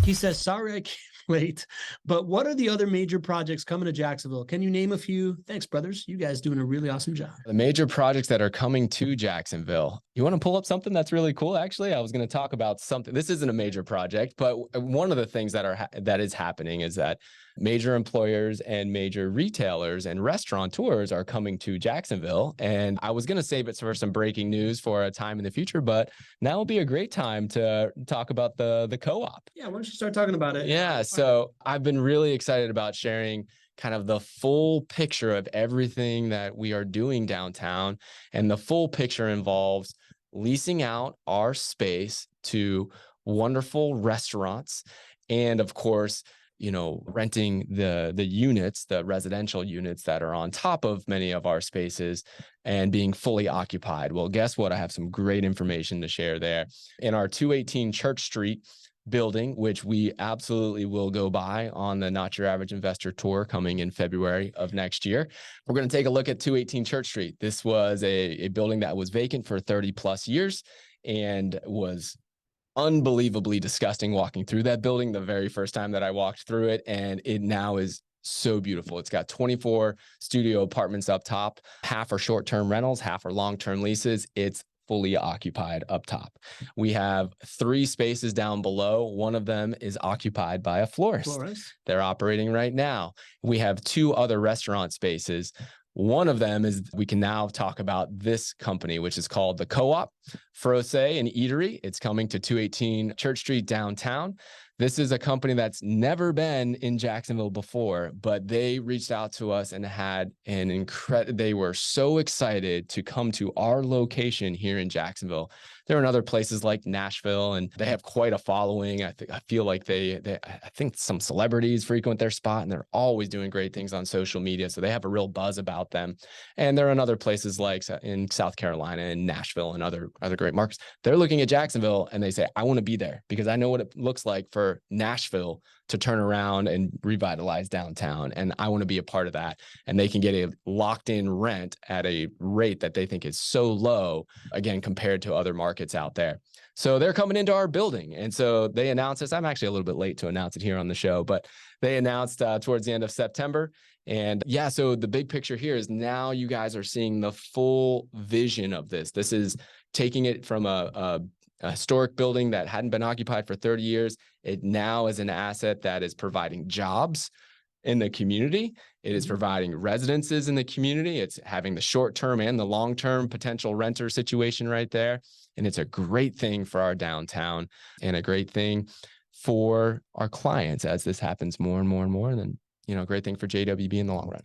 He says, sorry, I came late, but what are the other major projects coming to Jacksonville? Can you name a few? Thanks, brothers. You guys doing a really awesome job. The major projects that are coming to Jacksonville. You want to pull up something that's really cool? Actually, I was going to talk about something. This isn't a major project, but one of the things that is happening is that major employers and major retailers and restaurateurs are coming to Jacksonville. And I was going to save it for some breaking news for a time in the future, but now will be a great time to talk about the co-op. Yeah, why don't you start talking about it? Yeah, so I've been really excited about sharing kind of the full picture of everything that we are doing downtown. And the full picture involves leasing out our space to wonderful restaurants. And of course, renting the units, the residential units that are on top of many of our spaces and being fully occupied. Well, guess what? I have some great information to share there. In our 218 Church Street building, which we absolutely will go by on the Not Your Average Investor tour coming in February of next year. We're going to take a look at 218 Church Street. This was a building that was vacant for 30 plus years and was unbelievably disgusting walking through that building the very first time that I walked through it. And it now is so beautiful. It's got 24 studio apartments up top. Half are short-term rentals, half are long-term leases. It's fully occupied up top. We have 3 spaces down below. One of them is occupied by a florist. They're operating right now. We have 2 other restaurant spaces. One of them is, we can now talk about this company, which is called the Co-op, Florist and Eatery. It's coming to 218 Church Street downtown. This is a company that's never been in Jacksonville before, but they reached out to us and had an incredible, they were so excited to come to our location here in Jacksonville. They're in other places like Nashville, and they have quite a following. I feel like I think some celebrities frequent their spot, and they're always doing great things on social media. So they have a real buzz about them. And they're in other places like in South Carolina and Nashville and other great markets. They're looking at Jacksonville and they say, I want to be there because I know what it looks like for Nashville to turn around and revitalize downtown. And I want to be a part of that. And they can get a locked in rent at a rate that they think is so low, again, compared to other markets out there. So they're coming into our building. And so they announced this. I'm actually a little bit late to announce it here on the show, but they announced towards the end of September. And yeah, so the big picture here is now you guys are seeing the full vision of this. This is taking it from a historic building that hadn't been occupied for 30 years. It now is an asset that is providing jobs in the community. It is providing residences in the community. It's having the short-term and the long-term potential renter situation right there. And it's a great thing for our downtown and a great thing for our clients as this happens more and more and more. And then, great thing for JWB in the long run.